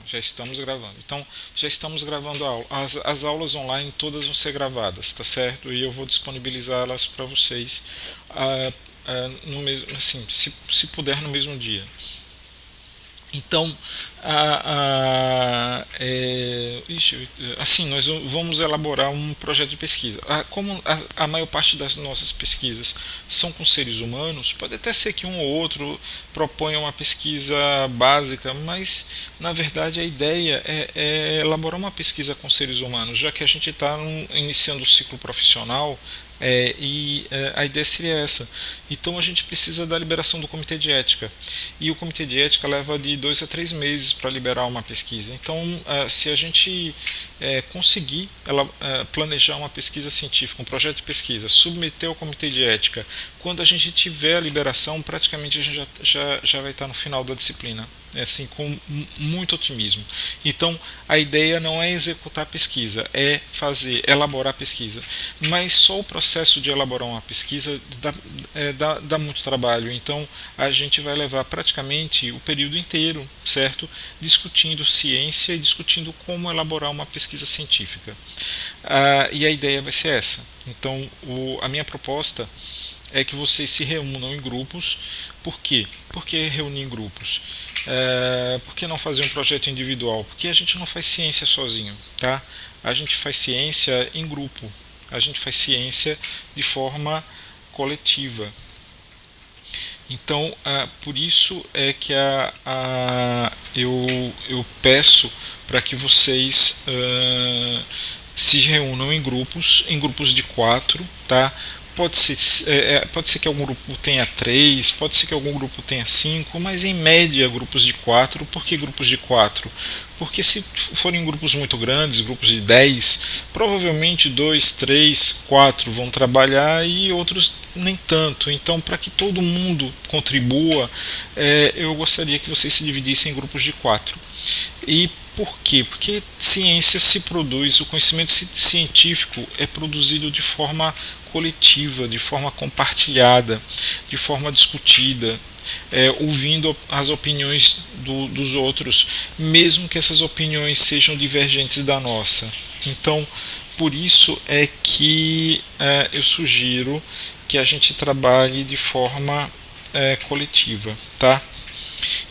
Já estamos gravando. Então, já estamos gravando a aula. As aulas online todas vão ser gravadas, tá certo? E eu vou disponibilizá-las para vocês no mesmo, assim, se puder no mesmo dia. Então, assim, nós vamos elaborar um projeto de pesquisa. Como a maior parte das nossas pesquisas são com seres humanos, pode até ser que um ou outro proponha uma pesquisa básica, mas na verdade a ideia é elaborar uma pesquisa com seres humanos, já que a gente está iniciando o ciclo profissional. A ideia seria essa. Então a gente precisa da liberação do comitê de ética. E o comitê de ética leva de 2 a 3 meses para liberar uma pesquisa. Então, se a gente conseguir planejar uma pesquisa científica, um projeto de pesquisa, submeter ao comitê de ética, quando a gente tiver a liberação, praticamente a gente já vai estar no final da disciplina. Assim, com muito otimismo. Então, a ideia não é executar a pesquisa, é elaborar a pesquisa. Mas só o processo de elaborar uma pesquisa dá muito trabalho. Então, a gente vai levar praticamente o período inteiro, certo? Discutindo ciência e discutindo como elaborar uma pesquisa científica. E a ideia vai ser essa. Então, a minha proposta é que vocês se reúnam em grupos. Por quê? Por que reunir em grupos? Por que não fazer um projeto individual? Porque a gente não faz ciência sozinho, tá? A gente faz ciência em grupo. A gente faz ciência de forma coletiva. Então, por isso é que eu peço para que vocês se reúnam em grupos de 4, tá? Pode ser que algum grupo tenha 3, pode ser que algum grupo tenha 5, mas em média grupos de 4. Por que grupos de 4? Porque se forem grupos muito grandes, grupos de 10, provavelmente 2, 3, 4 vão trabalhar e outros nem tanto. Então, para que todo mundo contribua, eu gostaria que vocês se dividissem em grupos de 4. E por quê? Porque ciência se produz, o conhecimento científico é produzido de forma coletiva, de forma compartilhada, de forma discutida, ouvindo as opiniões dos outros, mesmo que essas opiniões sejam divergentes da nossa. Então, por isso é que eu sugiro que a gente trabalhe de forma coletiva, tá?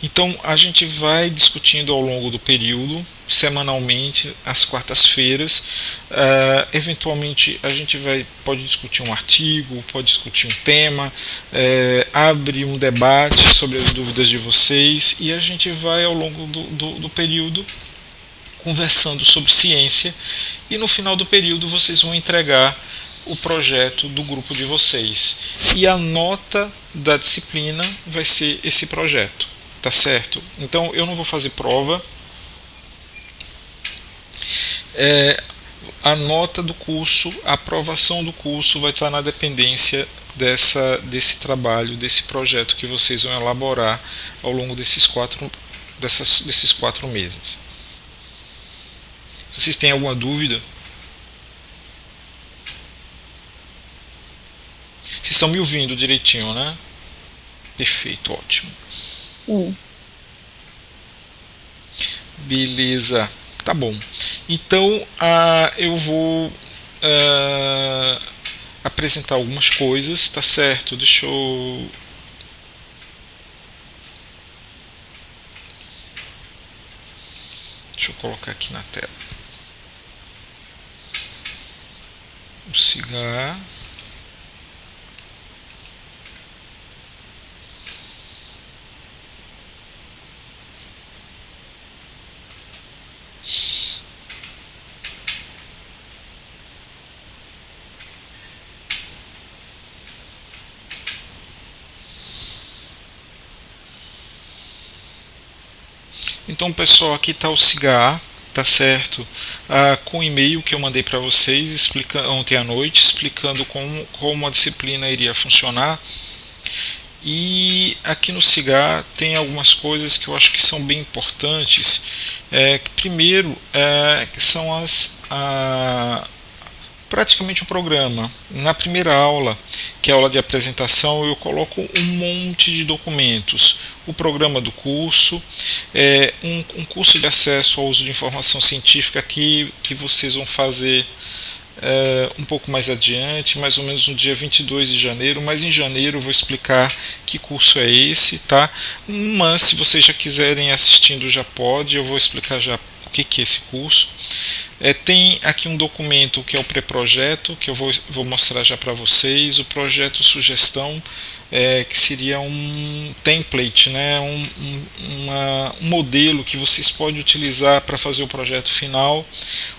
Então a gente vai discutindo ao longo do período, semanalmente, às quartas-feiras. Eventualmente a gente pode discutir um artigo, pode discutir um tema, abre um debate sobre as dúvidas de vocês e a gente vai ao longo do período conversando sobre ciência e no final do período vocês vão entregar o projeto do grupo de vocês. E a nota da disciplina vai ser esse projeto. Tá certo? Então eu não vou fazer prova. A nota do curso, a aprovação do curso vai estar na dependência desse trabalho, desse projeto que vocês vão elaborar ao longo desses 4 meses. Vocês têm alguma dúvida? Vocês estão me ouvindo direitinho, né? Perfeito, ótimo. Beleza, tá bom. Então eu vou apresentar algumas coisas, tá certo? Deixa eu colocar aqui na tela. O cigarro. Então, pessoal, aqui está o cigarro, tá certo? Com o e-mail que eu mandei para vocês ontem à noite, explicando como a disciplina iria funcionar. E aqui no cigarro tem algumas coisas que eu acho que são bem importantes. Primeiro, que são praticamente o programa. Na primeira aula, que é a aula de apresentação, eu coloco um monte de documentos. O programa do curso, um curso de acesso ao uso de informação científica que vocês vão fazer um pouco mais adiante, mais ou menos no dia 22 de janeiro, mas em janeiro eu vou explicar que curso é esse, tá? Mas se vocês já quiserem assistindo já pode, eu vou explicar já o que é esse curso. Tem aqui um documento que é o pré-projeto, que eu vou mostrar já para vocês, o projeto sugestão, que seria um template, né? Um modelo que vocês podem utilizar para fazer o projeto final,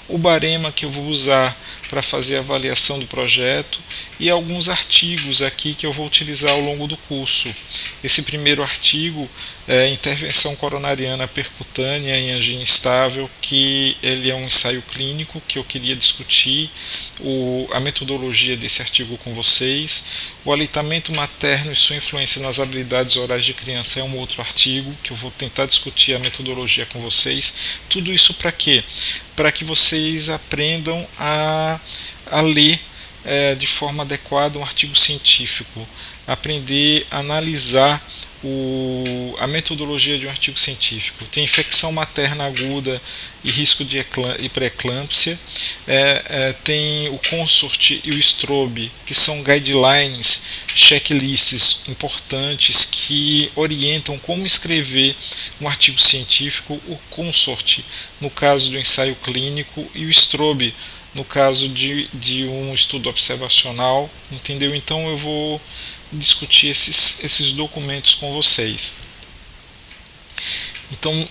o barema que eu vou usar para fazer a avaliação do projeto e alguns artigos aqui que eu vou utilizar ao longo do curso. Esse primeiro artigo é intervenção coronariana percutânea em angina instável, que ele é um ensaio clínico que eu queria discutir a metodologia desse artigo com vocês. O aleitamento materno e sua influência nas habilidades orais de criança é um outro artigo que eu vou tentar discutir a metodologia com vocês. Tudo isso para quê? Para que vocês aprendam a ler de forma adequada um artigo científico, aprender a analisar a metodologia de um artigo científico. Tem infecção materna aguda e risco de pré-eclâmpsia, tem o CONSORT e o STROBE, que são guidelines, checklists importantes que orientam como escrever um artigo científico. O CONSORT no caso do ensaio clínico e o STROBE no caso de um estudo observacional, entendeu? Então eu vou discutir esses documentos com vocês. Então,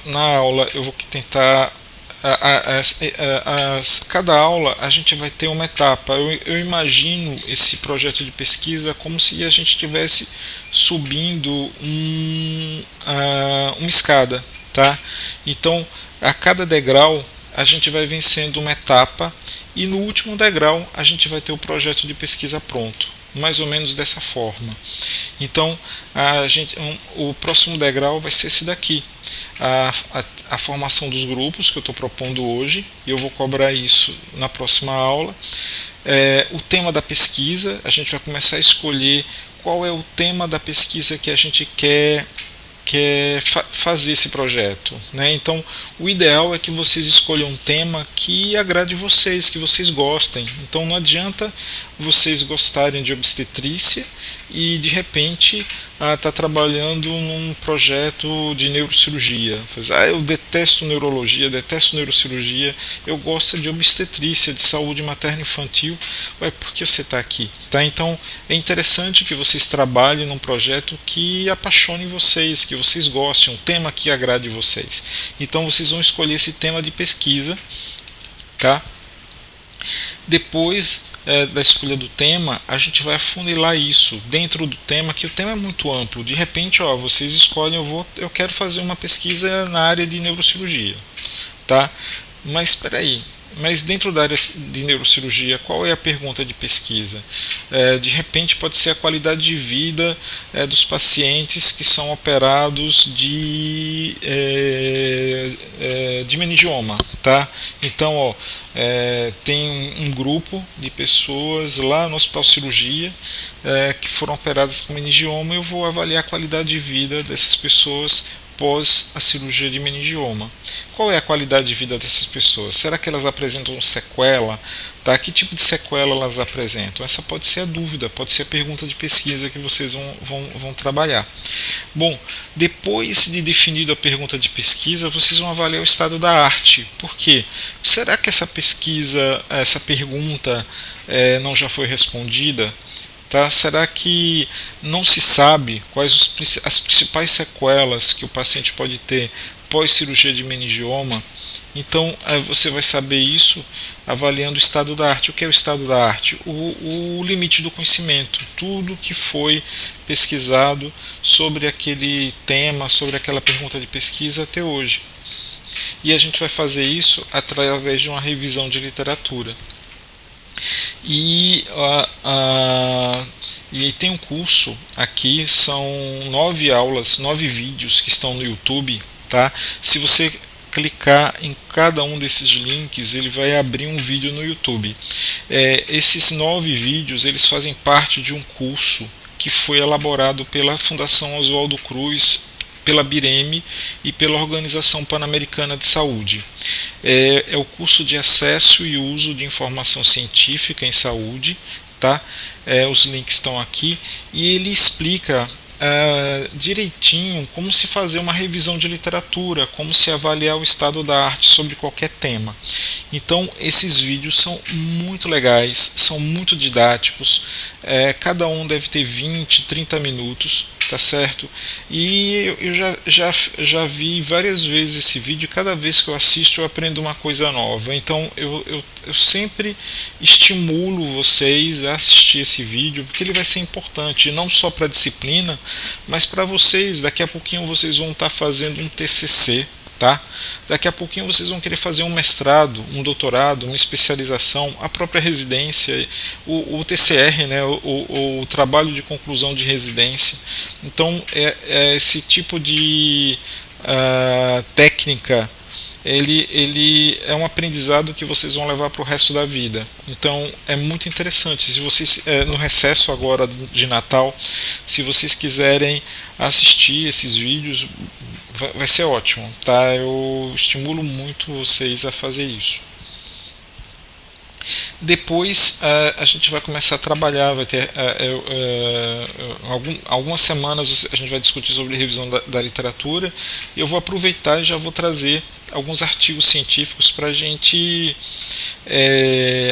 na aula eu vou tentar cada aula a gente vai ter uma etapa. Eu imagino esse projeto de pesquisa como se a gente estivesse subindo uma escada, tá? Então, a cada degrau a gente vai vencendo uma etapa e no último degrau a gente vai ter o projeto de pesquisa pronto, mais ou menos dessa forma. Então o próximo degrau vai ser esse daqui, a formação dos grupos que eu estou propondo hoje, e eu vou cobrar isso na próxima aula. O tema da pesquisa, a gente vai começar a escolher qual é o tema da pesquisa que a gente quer fazer esse projeto, né? Então o ideal é que vocês escolham um tema que agrade vocês, que vocês gostem. Então não adianta vocês gostarem de obstetrícia e de repente tá trabalhando num projeto de neurocirurgia. Eu detesto neurologia, detesto neurocirurgia, eu gosto de obstetrícia, de saúde materna infantil. Por que você está aqui? Tá? Então é interessante que vocês trabalhem num projeto que apaixone vocês, que vocês gostem, um tema que agrade vocês. Então vocês vão escolher esse tema de pesquisa, tá? Depois da escolha do tema, a gente vai afunilar isso dentro do tema, que o tema é muito amplo. De repente, vocês escolhem, eu quero fazer uma pesquisa na área de neurocirurgia, tá? Mas espera aí, mas dentro da área de neurocirurgia, qual é a pergunta de pesquisa? De repente pode ser a qualidade de vida dos pacientes que são operados de meningioma, tá? Então, tem um grupo de pessoas lá no Hospital Cirurgia que foram operadas com meningioma. Eu vou avaliar a qualidade de vida dessas pessoas após a cirurgia de meningioma. Qual é a qualidade de vida dessas pessoas? Será que elas apresentam sequela? Tá? Que tipo de sequela elas apresentam? Essa pode ser a dúvida, pode ser a pergunta de pesquisa que vocês vão trabalhar. Bom, depois de definido a pergunta de pesquisa, vocês vão avaliar o estado da arte. Por quê? Será que essa pesquisa, essa pergunta não já foi respondida? Tá? Será que não se sabe quais as principais sequelas que o paciente pode ter pós-cirurgia de meningioma? Então você vai saber isso avaliando o estado da arte. O que é o estado da arte? O limite do conhecimento, tudo que foi pesquisado sobre aquele tema, sobre aquela pergunta de pesquisa até hoje. E a gente vai fazer isso através de uma revisão de literatura. E tem um curso aqui, são 9 aulas, 9 vídeos que estão no YouTube, tá? Se você clicar em cada um desses links, ele vai abrir um vídeo no YouTube. Esses 9 vídeos eles fazem parte de um curso que foi elaborado pela Fundação Oswaldo Cruz, pela BIREME e pela Organização Pan-Americana de Saúde. É o curso de acesso e uso de informação científica em saúde, tá? Os links estão aqui e ele explica direitinho como se fazer uma revisão de literatura, como se avaliar o estado da arte sobre qualquer tema. Então esses vídeos são muito legais, são muito didáticos, cada um deve ter 20, 30 minutos, tá certo? E eu já vi várias vezes esse vídeo, cada vez que eu assisto eu aprendo uma coisa nova. Então eu sempre estimulo vocês a assistir esse vídeo, porque ele vai ser importante, não só para a disciplina, mas para vocês. Daqui a pouquinho vocês vão estar fazendo um TCC, tá? Daqui a pouquinho vocês vão querer fazer um mestrado, um doutorado, uma especialização, a própria residência, o TCR, né, o trabalho de conclusão de residência. Então esse tipo de técnica, ele é um aprendizado que vocês vão levar para o resto da vida. Então é muito interessante. Se vocês, no recesso agora de Natal, se vocês quiserem assistir esses vídeos, vai ser ótimo, tá? Eu estimulo muito vocês a fazer isso. Depois a gente vai começar a trabalhar, vai ter algumas semanas a gente vai discutir sobre revisão da literatura, e eu vou aproveitar e já vou trazer alguns artigos científicos para a gente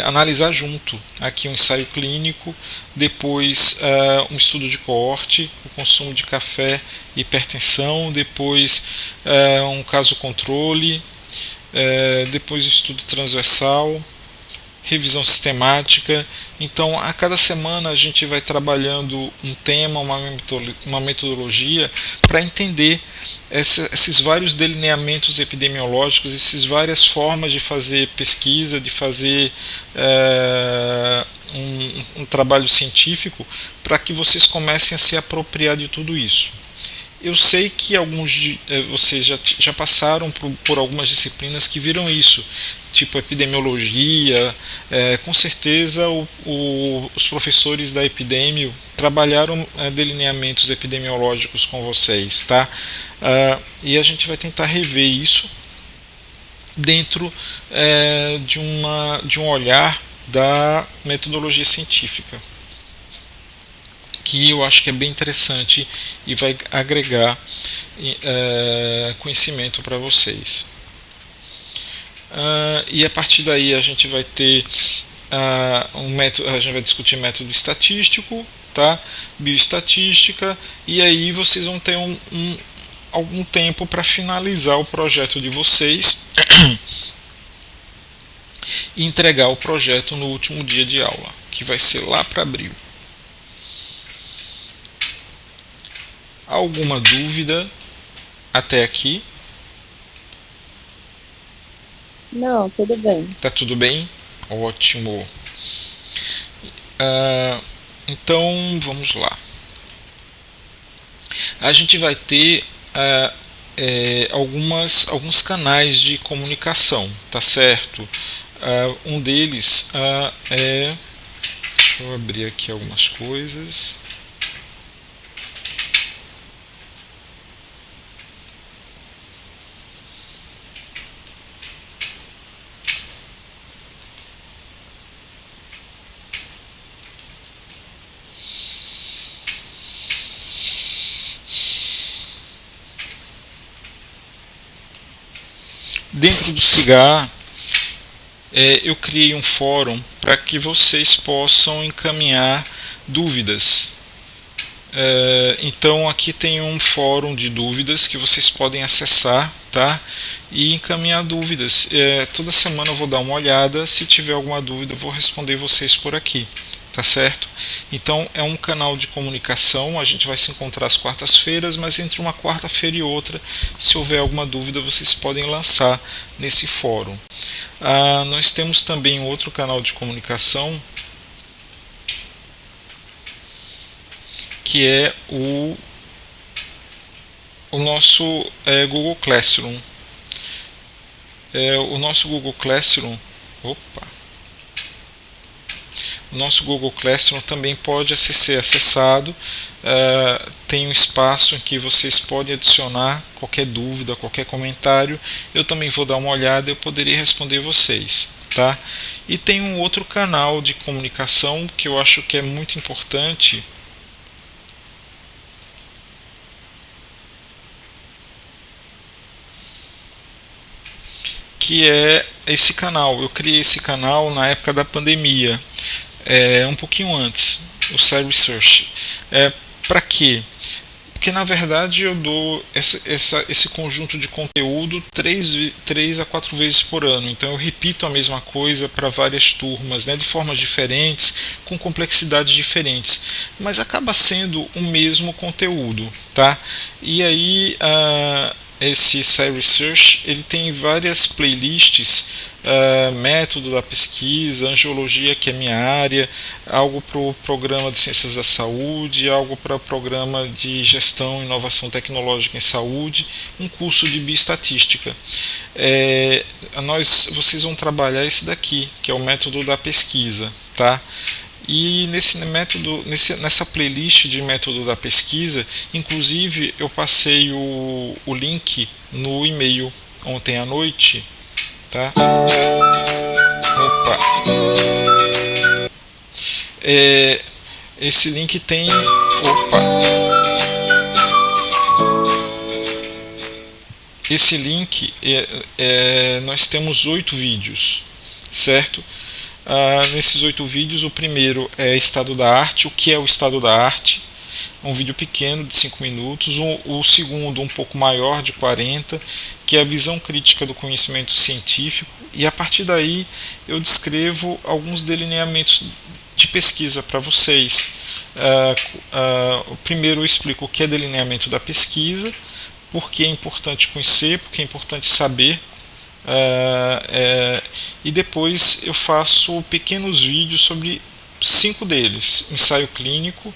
analisar junto. Aqui um ensaio clínico, depois um estudo de coorte, o consumo de café e hipertensão, depois um caso controle, depois estudo transversal, revisão sistemática. Então a cada semana a gente vai trabalhando um tema, uma metodologia para entender esses vários delineamentos epidemiológicos, essas várias formas de fazer pesquisa, de fazer um trabalho científico, para que vocês comecem a se apropriar de tudo isso. Eu sei que alguns de vocês já passaram por algumas disciplinas que viram isso, tipo epidemiologia. Com certeza os professores da Epidemio trabalharam delineamentos epidemiológicos com vocês, tá? E a gente vai tentar rever isso dentro de um olhar da metodologia científica, que eu acho que é bem interessante e vai agregar conhecimento para vocês. E a partir daí a gente vai ter a gente vai discutir método estatístico, tá? Bioestatística, e aí vocês vão ter algum tempo para finalizar o projeto de vocês e entregar o projeto no último dia de aula, que vai ser lá para abril. Alguma dúvida até aqui? Não, tudo bem. Tá tudo bem? Ótimo. Então vamos lá. A gente vai ter alguns canais de comunicação, tá certo? Um deles deixa eu abrir aqui algumas coisas. Dentro do CIGAR, eu criei um fórum para que vocês possam encaminhar dúvidas. Então aqui tem um fórum de dúvidas que vocês podem acessar, tá? E encaminhar dúvidas. Toda semana eu vou dar uma olhada, se tiver alguma dúvida eu vou responder vocês por aqui, tá certo? Então é um canal de comunicação, a gente vai se encontrar às quartas-feiras, mas entre uma quarta-feira e outra, se houver alguma dúvida vocês podem lançar nesse fórum. Nós temos também outro canal de comunicação, que é o nosso Google Classroom. O nosso Google Classroom, opa, o nosso Google Classroom também pode ser acessado. Tem um espaço em que vocês podem adicionar qualquer dúvida, qualquer comentário. Eu também vou dar uma olhada e eu poderia responder vocês. Tá? E tem um outro canal de comunicação que eu acho que é muito importante, que é esse canal. Eu criei esse canal na época da pandemia, um pouquinho antes, o Cybersearch. Para quê? Porque na verdade eu dou esse conjunto de conteúdo 3 a 4 vezes por ano. Então eu repito a mesma coisa para várias turmas, né, de formas diferentes, com complexidades diferentes, mas acaba sendo o mesmo conteúdo. Tá? E aí esse Cybersearch ele tem várias playlists, método da pesquisa, angiologia, que é minha área, algo para o programa de ciências da saúde, algo para o programa de gestão e inovação tecnológica em saúde, um curso de bioestatística. Vocês vão trabalhar esse daqui, que é o método da pesquisa, tá? E nessa playlist de método da pesquisa, inclusive eu passei o link no e-mail ontem à noite, tá? Opa! Esse link tem. Opa! Esse link nós temos 8 vídeos, certo? Nesses 8 vídeos, o primeiro é Estado da Arte, o que é o Estado da Arte, um vídeo pequeno de 5 minutos, o segundo um pouco maior, de 40, que é a visão crítica do conhecimento científico, e a partir daí eu descrevo alguns delineamentos de pesquisa para vocês. Primeiro eu explico o que é delineamento da pesquisa, por que é importante conhecer, por que é importante saber. E depois eu faço pequenos vídeos sobre 5 deles: ensaio clínico,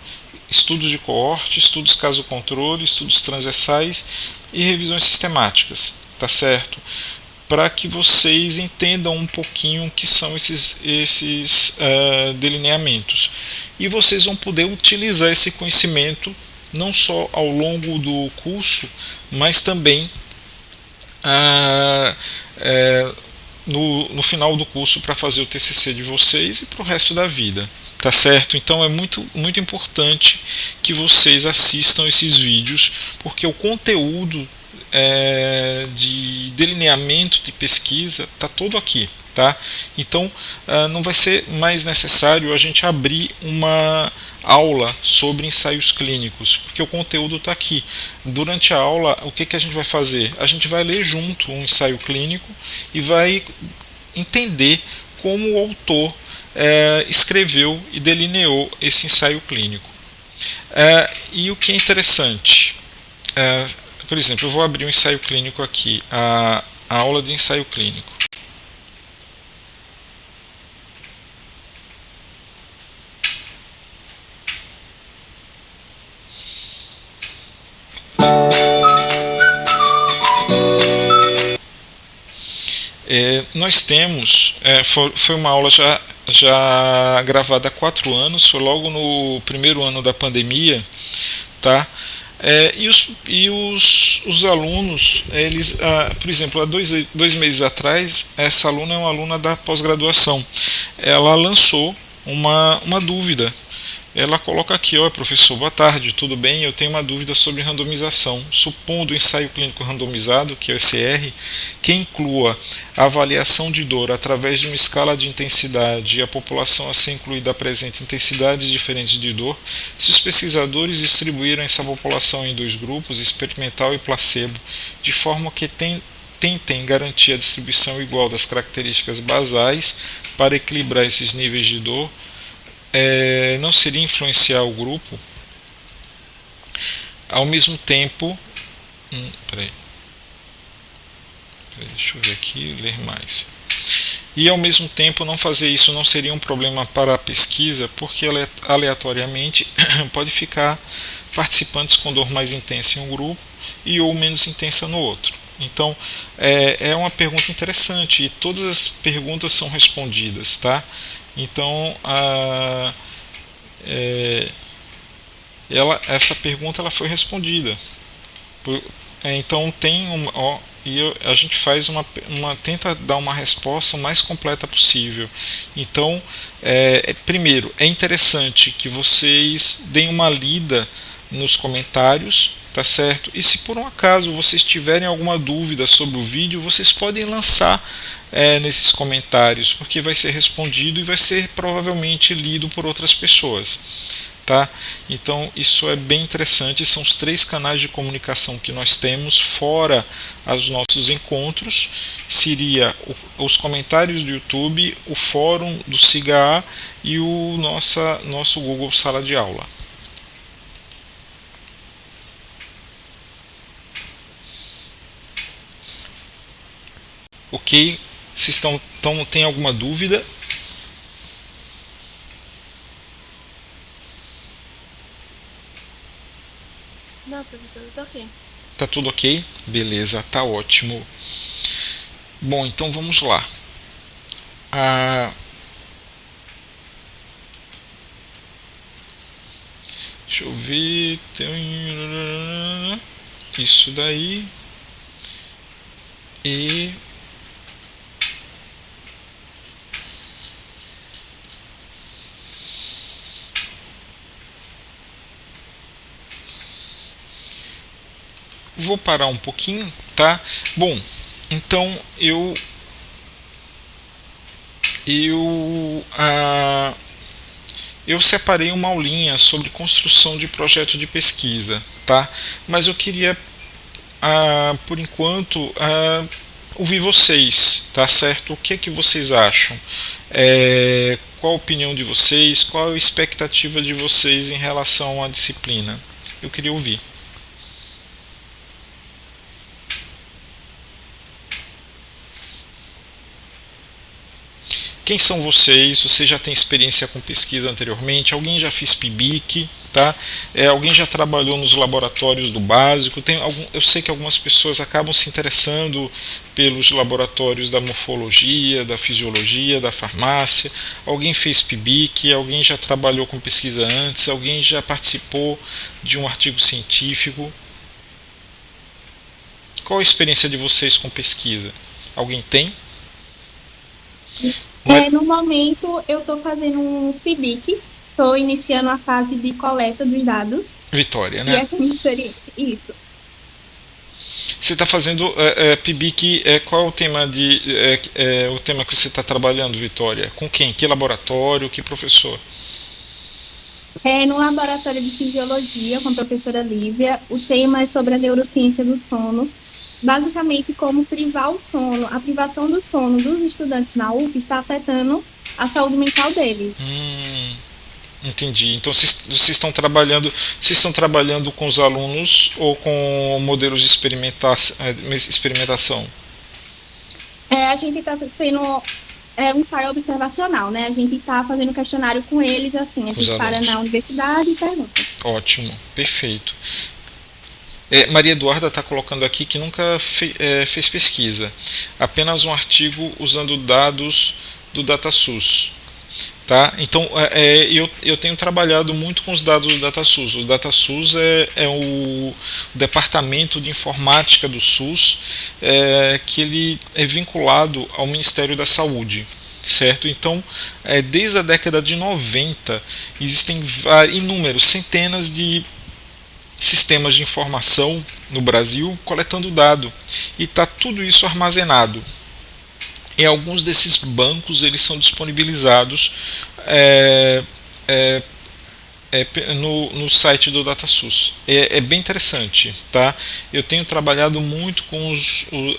estudos de coorte, estudos caso-controle, estudos transversais e revisões sistemáticas, tá certo? Para que vocês entendam um pouquinho o que são esses delineamentos. E vocês vão poder utilizar esse conhecimento não só ao longo do curso, mas também no final do curso para fazer o TCC de vocês e para o resto da vida. Tá certo? Então é muito importante que vocês assistam esses vídeos, porque o conteúdo de delineamento de pesquisa está todo aqui. Tá? Então não vai ser mais necessário a gente abrir uma aula sobre ensaios clínicos, porque o conteúdo está aqui. Durante a aula, o que a gente vai fazer? A gente vai ler junto um ensaio clínico e vai entender como o autor escreveu e delineou esse ensaio clínico. E o que é interessante, por exemplo, eu vou abrir um ensaio clínico aqui, a aula de ensaio clínico. Nós temos, foi uma aula já gravada há 4 anos, foi logo no primeiro ano da pandemia, tá? Os alunos, eles, por exemplo, há 2 meses atrás, essa aluna é uma aluna da pós-graduação. Ela lançou uma dúvida. Ela coloca aqui: ó, professor, boa tarde, tudo bem? Eu tenho uma dúvida sobre randomização. Supondo o ensaio clínico randomizado, que é o ECR, que inclua a avaliação de dor através de uma escala de intensidade e a população a ser incluída apresenta intensidades diferentes de dor, se os pesquisadores distribuíram essa população em 2 grupos, experimental e placebo, de forma que tentem garantir a distribuição igual das características basais para equilibrar esses níveis de dor, não seria influenciar o grupo? Ao mesmo tempo, deixa eu ver aqui, ler mais. E ao mesmo tempo, não fazer isso não seria um problema para a pesquisa, porque aleatoriamente pode ficar participantes com dor mais intensa em um grupo e ou menos intensa no outro. Então é uma pergunta interessante e todas as perguntas são respondidas, tá? Então essa pergunta ela foi respondida. Então tem a gente faz tenta dar uma resposta o mais completa possível. Então, primeiro, é interessante que vocês deem uma lida nos comentários, tá certo? E se por um acaso vocês tiverem alguma dúvida sobre o vídeo, vocês podem lançar nesses comentários, porque vai ser respondido e vai ser provavelmente lido por outras pessoas. Tá? Então isso é bem interessante, são os 3 canais de comunicação que nós temos, fora os nossos encontros, seria os comentários do YouTube, o fórum do SIGA e o nosso Google Sala de Aula. Ok? Vocês tem alguma dúvida? Não, professor, eu tô ok. Tá tudo ok? Beleza, tá ótimo. Bom, então vamos lá. Deixa eu ver. Tem isso daí. E vou parar um pouquinho, tá? Bom, então eu separei uma aulinha sobre construção de projeto de pesquisa, tá? Mas eu queria, por enquanto, ouvir vocês, tá certo? O que é que vocês acham? Qual a opinião de vocês? Qual a expectativa de vocês em relação à disciplina? Eu queria ouvir. Quem são vocês? Você já tem experiência com pesquisa anteriormente? Alguém já fez PIBIC? Tá? Alguém já trabalhou nos laboratórios do básico? Eu sei que algumas pessoas acabam se interessando pelos laboratórios da morfologia, da fisiologia, da farmácia. Alguém fez PIBIC? Alguém já trabalhou com pesquisa antes? Alguém já participou de um artigo científico? Qual a experiência de vocês com pesquisa? Alguém tem? No momento, eu estou fazendo um PIBIC, estou iniciando a fase de coleta dos dados. Vitória, E né? essa é a minha experiência. Isso. Você está fazendo PIBIC, qual é o tema o tema que você está trabalhando, Vitória? Com quem? Que laboratório? Que professor? No laboratório de fisiologia com a professora Lívia, o tema é sobre a neurociência do sono. Basicamente, como privar o sono, a privação do sono dos estudantes na UF está afetando a saúde mental deles. Entendi. Então vocês estão trabalhando com os alunos ou com modelos de experimentação? A gente está sendo um ensaio observacional, né? A gente está fazendo questionário com eles, assim, a gente para na universidade e pergunta. Ótimo, perfeito. Maria Eduarda está colocando aqui que nunca fez pesquisa, apenas um artigo usando dados do DataSUS. Tá? Então eu tenho trabalhado muito com os dados do DataSUS. O DataSUS é o departamento de informática do SUS, que ele é vinculado ao Ministério da Saúde. Certo? Então, desde a década de 90, existem inúmeros, centenas de sistemas de informação no Brasil coletando dado, e está tudo isso armazenado. E alguns desses bancos eles são disponibilizados no site do DataSUS. É bem interessante, tá? Eu tenho trabalhado muito com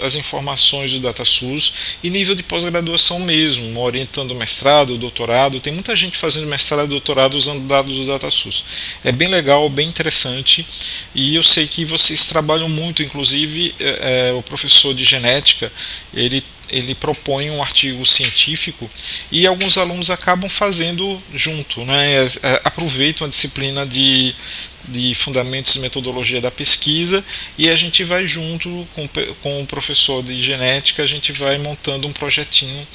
as informações do DataSUS e nível de pós-graduação mesmo, orientando mestrado, doutorado. Tem muita gente fazendo mestrado e doutorado usando dados do DataSUS. É bem legal, bem interessante, e eu sei que vocês trabalham muito, inclusive o professor de genética, ele propõe um artigo científico e alguns alunos acabam fazendo junto, né? Aproveitam a disciplina de de fundamentos e metodologia da pesquisa, e a gente vai junto com o professor de genética, a gente vai montando um projetinho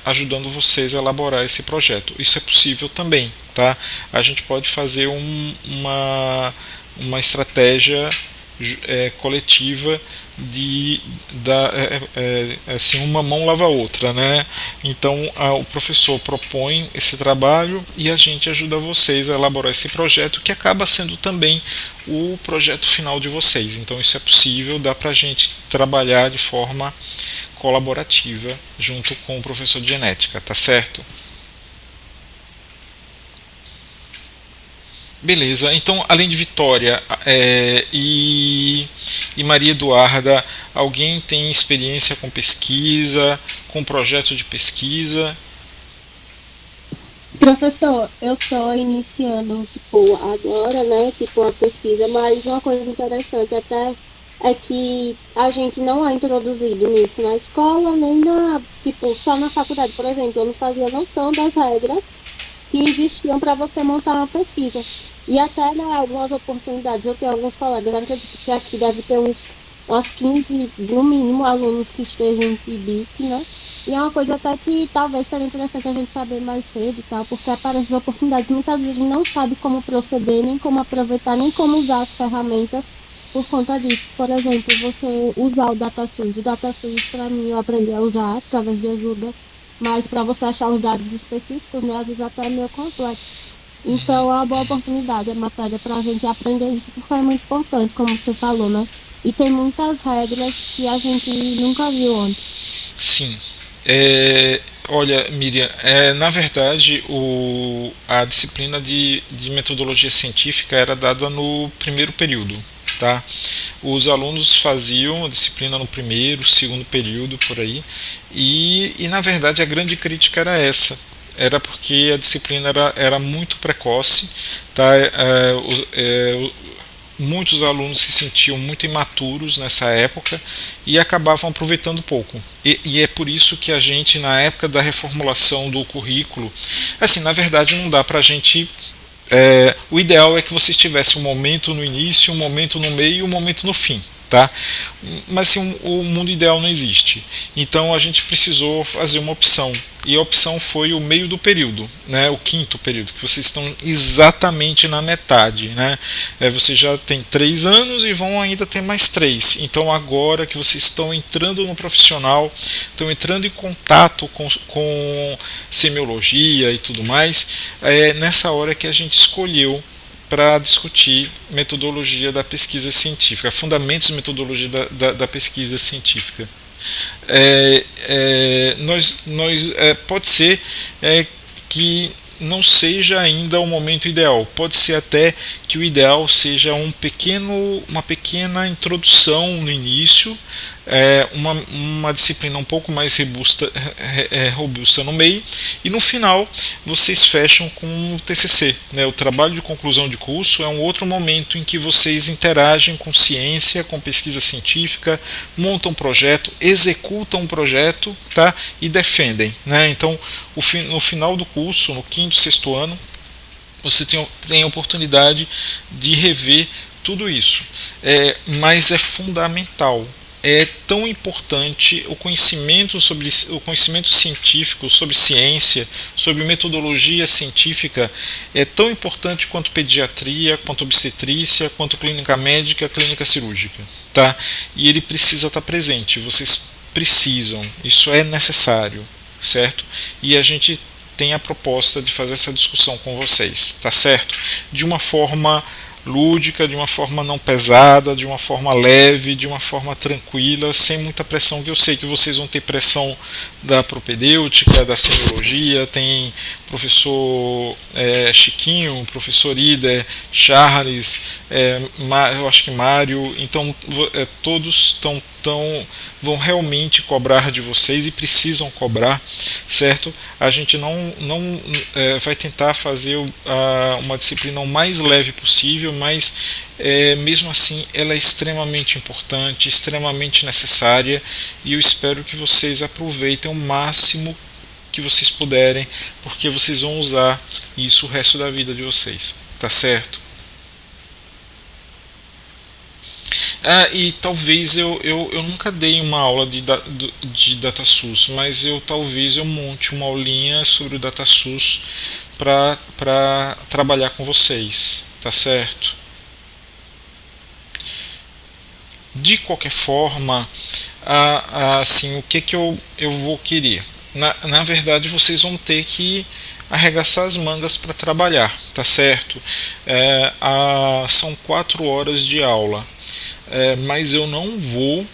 ajudando vocês a elaborar esse projeto. Isso é possível também, tá? A gente pode fazer uma estratégia coletiva assim, uma mão lava a outra, né? Então o professor propõe esse trabalho e a gente ajuda vocês a elaborar esse projeto, que acaba sendo também o projeto final de vocês. Então isso é possível, dá pra gente trabalhar de forma colaborativa junto com o professor de genética, tá certo? Beleza, então além de Vitória e Maria Eduarda, alguém tem experiência com pesquisa, com projeto de pesquisa? Professor, eu estou iniciando, tipo, agora, né, tipo, a pesquisa, mas uma coisa interessante até é que a gente não é introduzido nisso na escola, nem tipo, só na faculdade. Por exemplo, eu não fazia noção das regras que existiam para você montar uma pesquisa. E até, né, algumas oportunidades, eu tenho alguns colegas, acredito que aqui deve ter umas 15, no mínimo, alunos que estejam em PIBIC, né? E é uma coisa até que talvez seria interessante a gente saber mais cedo e tal, porque aparecem as oportunidades, muitas vezes a gente não sabe como proceder, nem como aproveitar, nem como usar as ferramentas por conta disso. Por exemplo, você usar o DataSUS. O DataSUS, para mim, eu aprendi a usar através de ajuda, mas para você achar os dados específicos, né, às vezes até é meio complexo. Então, é uma boa oportunidade a matéria para a gente aprender isso, porque é muito importante, como você falou, né? E tem muitas regras que a gente nunca viu antes. Sim. Olha, Miriam, na verdade a disciplina de metodologia científica era dada no primeiro período. Tá? Os alunos faziam a disciplina no primeiro, segundo período, por aí, e na verdade a grande crítica era essa. Era porque a disciplina era muito precoce, tá? Muitos alunos se sentiam muito imaturos nessa época e acabavam aproveitando pouco. E é por isso que a gente, na época da reformulação do currículo, assim, na verdade não dá para a gente. O ideal é que vocês tivessem um momento no início, um momento no meio e um momento no fim. Tá? Mas assim, o mundo ideal não existe. Então a gente precisou fazer uma opção. E a opção foi o meio do período, né? O quinto período, que vocês estão exatamente na metade. Né? Vocês já têm 3 anos e vão ainda ter mais 3. Então agora que vocês estão entrando no profissional, estão entrando em contato com semiologia e tudo mais, nessa hora que a gente escolheu para discutir metodologia da pesquisa científica, fundamentos de metodologia da pesquisa científica. Pode ser que não seja ainda o momento ideal. Pode ser até que o ideal seja uma pequena introdução no início, uma disciplina um pouco mais robusta no meio, e no final vocês fecham com o TCC. Né? O trabalho de conclusão de curso é um outro momento em que vocês interagem com ciência, com pesquisa científica, montam um projeto, executam um projeto, tá? E defendem. Né? Então, no final do curso, no quinto, sexto ano, você tem a oportunidade de rever tudo isso. Mas é fundamental. É tão importante o conhecimento científico sobre ciência, sobre metodologia científica, é tão importante quanto pediatria, quanto obstetrícia, quanto clínica médica, clínica cirúrgica, tá? E ele precisa estar presente. Vocês precisam, isso é necessário, certo? E a gente tem a proposta de fazer essa discussão com vocês, tá certo? De uma forma lúdica, de uma forma não pesada, de uma forma leve, de uma forma tranquila, sem muita pressão, que eu sei que vocês vão ter pressão da propedêutica, da semiologia, tem professor Chiquinho, professor Ida, Charles, eu acho que Mário, então todos vão realmente cobrar de vocês e precisam cobrar, certo? A gente não vai tentar fazer uma disciplina o mais leve possível, mas mesmo assim ela é extremamente importante, extremamente necessária, e eu espero que vocês aproveitem o máximo que vocês puderem, porque vocês vão usar isso o resto da vida de vocês, tá certo? E talvez eu nunca dei uma aula de DataSUS, mas talvez eu monte uma aulinha sobre o DataSUS para trabalhar com vocês, tá certo? De qualquer forma, assim, o que eu vou querer? Na verdade, vocês vão ter que arregaçar as mangas para trabalhar, tá certo? São 4 horas de aula, mas eu não vou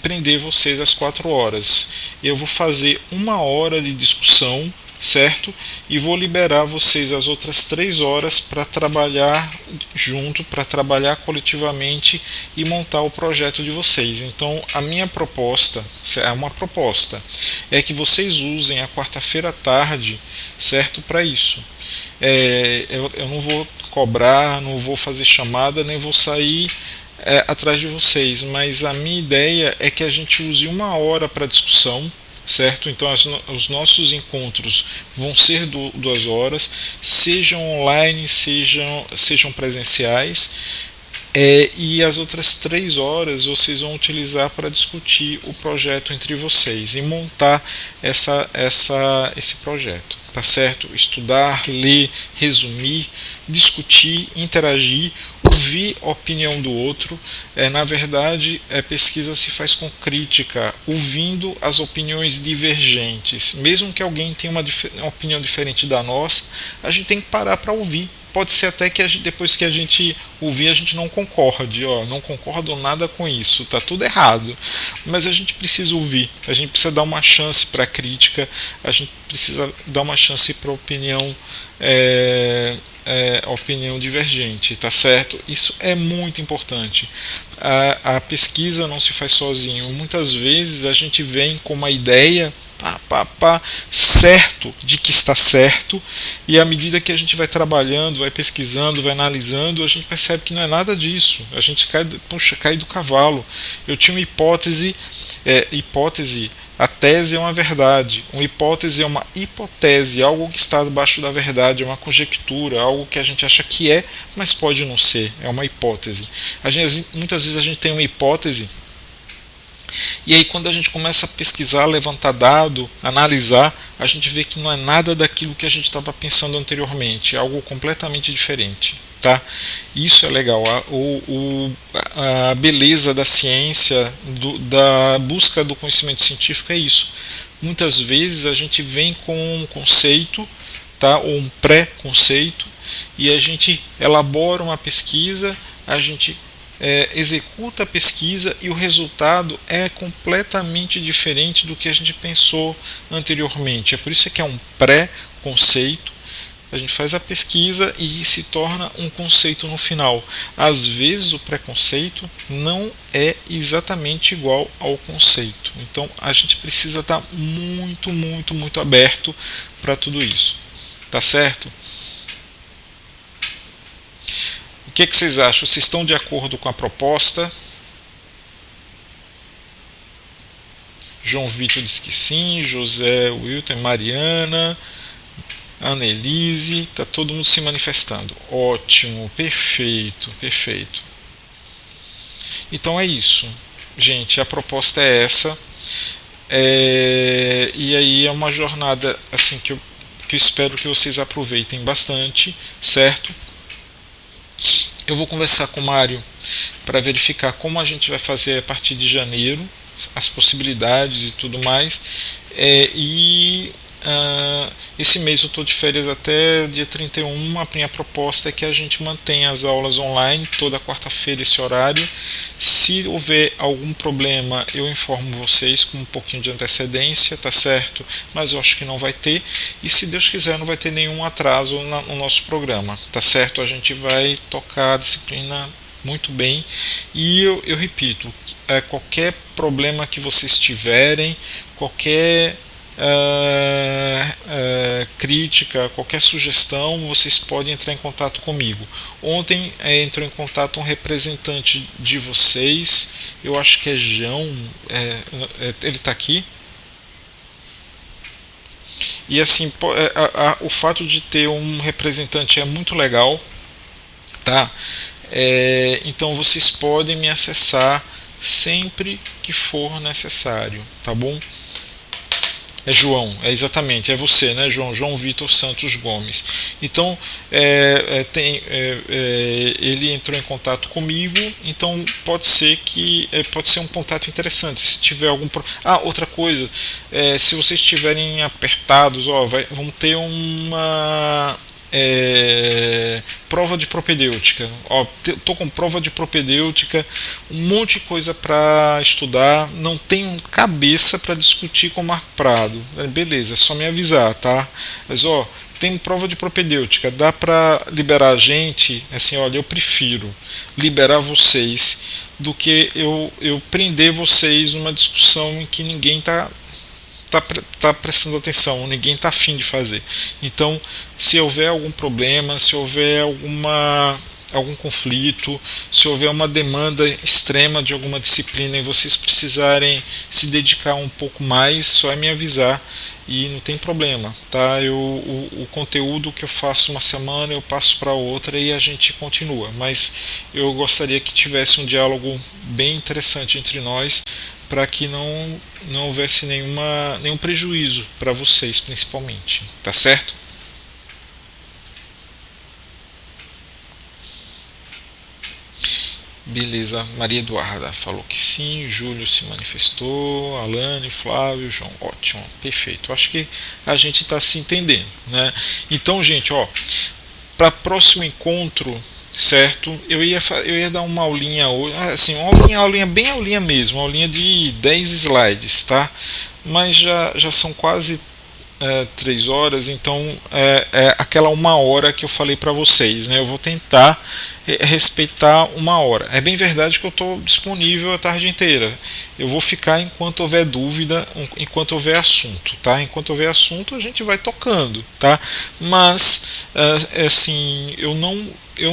prender vocês às 4 horas. Eu vou fazer 1 hora de discussão, certo? E vou liberar vocês as outras 3 horas para trabalhar junto, para trabalhar coletivamente e montar o projeto de vocês. Então, a minha proposta, é que vocês usem a quarta-feira à tarde, certo? Para isso. Eu não vou cobrar, não vou fazer chamada, nem vou sair atrás de vocês, mas a minha ideia é que a gente use 1 hora para discussão, certo? Então os nossos encontros vão ser 2 horas, sejam online, sejam presenciais, e as outras 3 horas vocês vão utilizar para discutir o projeto entre vocês e montar esse projeto, tá certo? Estudar, ler, resumir, discutir, interagir, ouvir a opinião do outro. Na verdade, pesquisa se faz com crítica, ouvindo as opiniões divergentes. Mesmo que alguém tenha uma opinião diferente da nossa, a gente tem que parar para ouvir. Pode ser até que depois que a gente ouvir, a gente não concorde, não concordo nada com isso, tá tudo errado. Mas a gente precisa ouvir, a gente precisa dar uma chance para a crítica, a gente precisa dar uma chance para a opinião divergente, tá certo? Isso é muito importante. A pesquisa não se faz sozinho. Muitas vezes a gente vem com uma ideia certo de que está certo, e à medida que a gente vai trabalhando, vai pesquisando, vai analisando, a gente percebe que não é nada disso. A gente cai do cavalo. Eu tinha uma hipótese, a tese é uma verdade, uma hipótese é uma hipótese, algo que está debaixo da verdade, é uma conjectura, algo que a gente acha que mas pode não ser, é uma hipótese. Muitas vezes a gente tem uma hipótese, e aí quando a gente começa a pesquisar, levantar dado, analisar, a gente vê que não é nada daquilo que a gente estava pensando anteriormente, é algo completamente diferente. Tá? Isso é legal. A beleza da ciência, da busca do conhecimento científico é isso. Muitas vezes a gente vem com um conceito, tá? Ou um pré-conceito, e a gente elabora uma pesquisa, a gente executa a pesquisa e o resultado é completamente diferente do que a gente pensou anteriormente. É por isso que é um pré-conceito. A gente faz a pesquisa e se torna um conceito no final. Às vezes o preconceito não é exatamente igual ao conceito. Então a gente precisa estar muito, muito, muito aberto para tudo isso. Tá certo? O que vocês acham? Vocês estão de acordo com a proposta? João Vitor diz que sim, José, Wilton, Mariana, Annelise, está todo mundo se manifestando. Ótimo, perfeito, perfeito. Então é isso, gente, a proposta é essa. E aí é uma jornada assim que eu espero que vocês aproveitem bastante, certo? Eu vou conversar com o Mário para verificar como a gente vai fazer a partir de janeiro, as possibilidades e tudo mais. Esse mês eu estou de férias até dia 31. A minha proposta é que a gente mantenha as aulas online toda quarta-feira, esse horário. Se houver algum problema, eu informo vocês com um pouquinho de antecedência, tá certo? Mas eu acho que não vai ter, e se Deus quiser não vai ter nenhum atraso no nosso programa, tá certo? A gente vai tocar a disciplina muito bem, e eu repito, qualquer problema que vocês tiverem, qualquer crítica, qualquer sugestão, vocês podem entrar em contato comigo. Ontem entrou em contato um representante de vocês, eu acho que é João, ele está aqui. E assim, o fato de ter um representante é muito legal, tá? Então vocês podem me acessar sempre que for necessário, tá bom? É João, exatamente, é você, né, João? João Vitor Santos Gomes. Então, ele entrou em contato comigo, então pode ser um contato interessante. Se tiver algum outra coisa, se vocês estiverem apertados, vamos ter uma prova de propedêutica. Tô com prova de propedêutica, um monte de coisa para estudar, não tenho cabeça para discutir com o Marco Prado. Beleza, é só me avisar, tá? Mas tem prova de propedêutica, dá para liberar a gente? Assim, olha, eu prefiro liberar vocês do que eu prender vocês numa discussão em que ninguém tá prestando atenção, ninguém tá afim de fazer. Então, se houver algum problema, se houver algum conflito, se houver uma demanda extrema de alguma disciplina e vocês precisarem se dedicar um pouco mais, só é me avisar e não tem problema, tá? O conteúdo que eu faço uma semana eu passo para outra e a gente continua, mas eu gostaria que tivesse um diálogo bem interessante entre nós, para que não houvesse nenhum prejuízo para vocês, principalmente, tá certo? Beleza, Maria Eduarda falou que sim, Júlio se manifestou, Alane, Flávio, João, ótimo, perfeito. Acho que a gente está se entendendo, né? Então, gente, para próximo encontro, certo? Eu ia dar uma aulinha hoje, assim, uma aulinha bem aulinha mesmo, uma aulinha de 10 slides, tá? Mas já são quase 3 horas, então é aquela 1 hora que eu falei para vocês, né? Eu vou tentar respeitar 1 hora. É bem verdade que eu estou disponível a tarde inteira. Eu vou ficar enquanto houver dúvida, enquanto houver assunto, tá? Enquanto houver assunto a gente vai tocando, tá? Mas assim, eu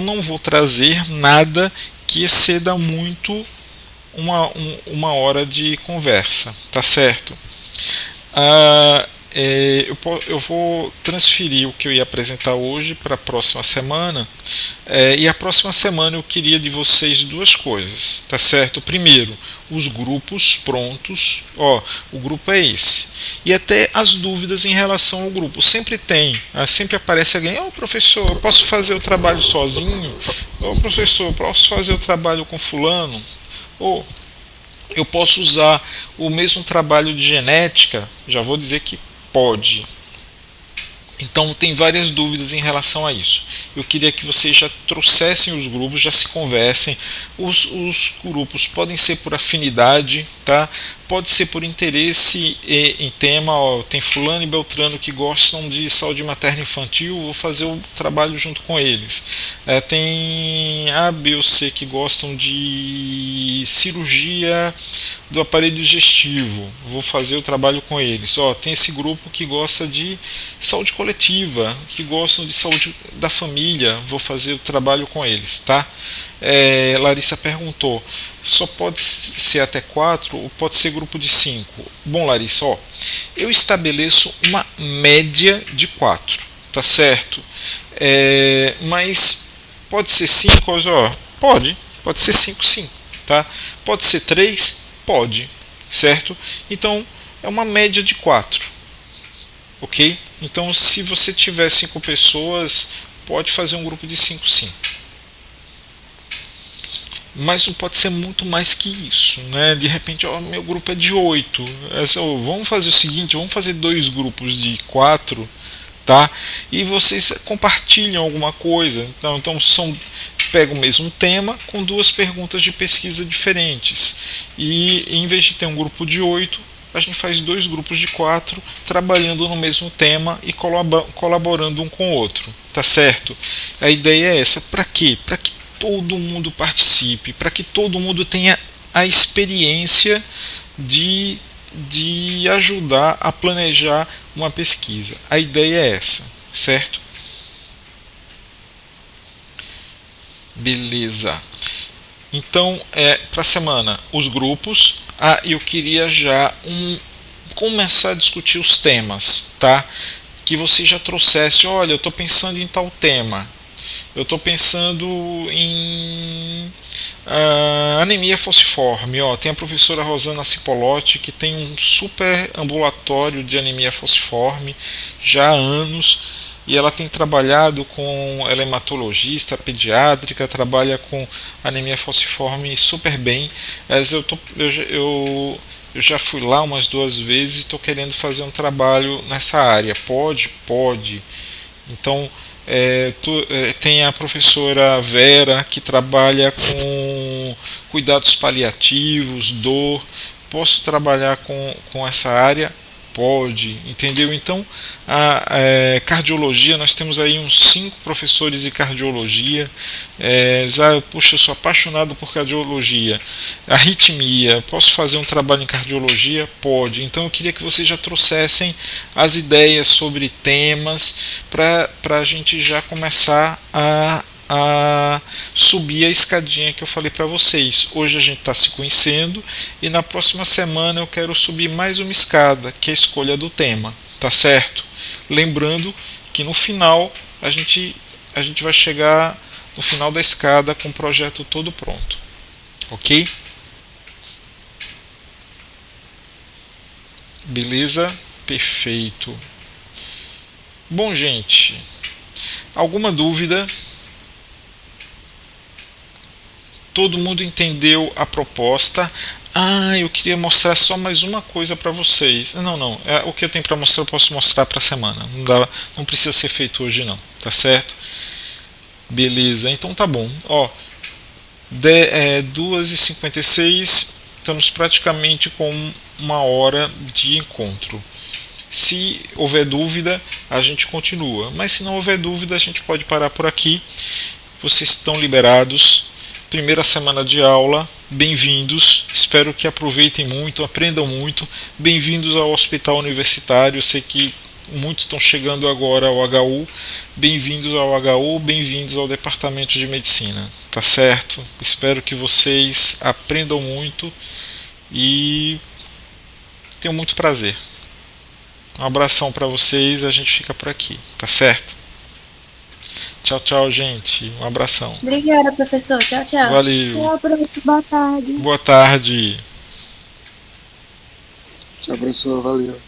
não vou trazer nada que exceda muito 1 hora de conversa, tá certo? Eu vou transferir o que eu ia apresentar hoje para a próxima semana, e a próxima semana eu queria de vocês 2 coisas, tá certo? Primeiro, os grupos prontos, o grupo é esse, e até as dúvidas em relação ao grupo, sempre sempre aparece alguém, professor, eu posso fazer o trabalho sozinho? Professor, eu posso fazer o trabalho com fulano? Eu posso usar o mesmo trabalho de genética? Já vou dizer que pode. Então tem várias dúvidas em relação a isso. Eu queria que vocês já trouxessem os grupos, já se conversem. Os grupos podem ser por afinidade, tá? Pode ser por interesse em tema. Tem fulano e beltrano que gostam de saúde materna infantil, vou fazer o trabalho junto com eles. Tem A, B ou C que gostam de cirurgia do aparelho digestivo, vou fazer o trabalho com eles. Tem esse grupo que gosta de saúde coletiva, que gostam de saúde da família, vou fazer o trabalho com eles, tá? Larissa perguntou, só pode ser até 4 ou pode ser grupo de 5? Bom, Larissa, eu estabeleço uma média de 4, tá certo? Mas pode ser 5, pode ser 5 sim, tá? Pode ser 3? Pode, certo? Então é uma média de 4, ok? Então se você tiver 5 pessoas, pode fazer um grupo de 5 sim. Mas não pode ser muito mais que isso, né? De repente, meu grupo é de 8. Vamos fazer o seguinte, vamos fazer 2 grupos de 4, tá? E vocês compartilham alguma coisa. Então pega o mesmo tema com 2 perguntas de pesquisa diferentes. E em vez de ter um grupo de 8, a gente faz 2 grupos de 4 trabalhando no mesmo tema e colaborando um com o outro, tá certo? A ideia é essa. Para quê? Para que todo mundo participe, para que todo mundo tenha a experiência de ajudar a planejar uma pesquisa. A ideia é essa, certo? Beleza. Então, para a semana, os grupos. Eu queria já começar a discutir os temas, tá? Que você já trouxesse, olha, eu estou pensando em tal tema. Eu estou pensando em anemia falciforme. Ó, tem a professora Rosana Cipolotti, que tem um super ambulatório de anemia falciforme já há anos, e ela tem trabalhado com, ela é hematologista pediátrica, trabalha com anemia falciforme super bem. Mas eu já fui lá umas 2 vezes e estou querendo fazer um trabalho nessa área. Pode? Pode. Então, tem a professora Vera, que trabalha com cuidados paliativos, dor. Posso trabalhar com essa área? Pode, entendeu? Então, a cardiologia, nós temos aí uns 5 professores de cardiologia. Puxa, eu sou apaixonado por cardiologia. Arritmia, posso fazer um trabalho em cardiologia? Pode. Então, eu queria que vocês já trouxessem as ideias sobre temas para a gente já começar a subir a escadinha que eu falei para vocês. Hoje a gente está se conhecendo e na próxima semana eu quero subir mais uma escada, que é a escolha do tema, tá certo? Lembrando que no final a gente vai chegar no final da escada com o projeto todo pronto, ok? Beleza? Perfeito. Bom, gente, alguma dúvida? Todo mundo entendeu a proposta? Eu queria mostrar só mais uma coisa para vocês. Não. O que eu tenho para mostrar eu posso mostrar para a semana. Não precisa ser feito hoje não, tá certo? Beleza, então tá bom. 2h56, estamos praticamente com 1 hora de encontro. Se houver dúvida, a gente continua. Mas se não houver dúvida, a gente pode parar por aqui. Vocês estão liberados. Primeira semana de aula, bem-vindos, espero que aproveitem muito, aprendam muito, bem-vindos ao Hospital Universitário, eu sei que muitos estão chegando agora ao HU, bem-vindos ao HU, bem-vindos ao Departamento de Medicina, tá certo? Espero que vocês aprendam muito e tenham muito prazer. Um abração para vocês, a gente fica por aqui, tá certo? Tchau, tchau, gente. Um abração. Obrigada, professor. Tchau, tchau. Valeu. Tchau, professor. Boa tarde. Boa tarde. Tchau, professor. Valeu.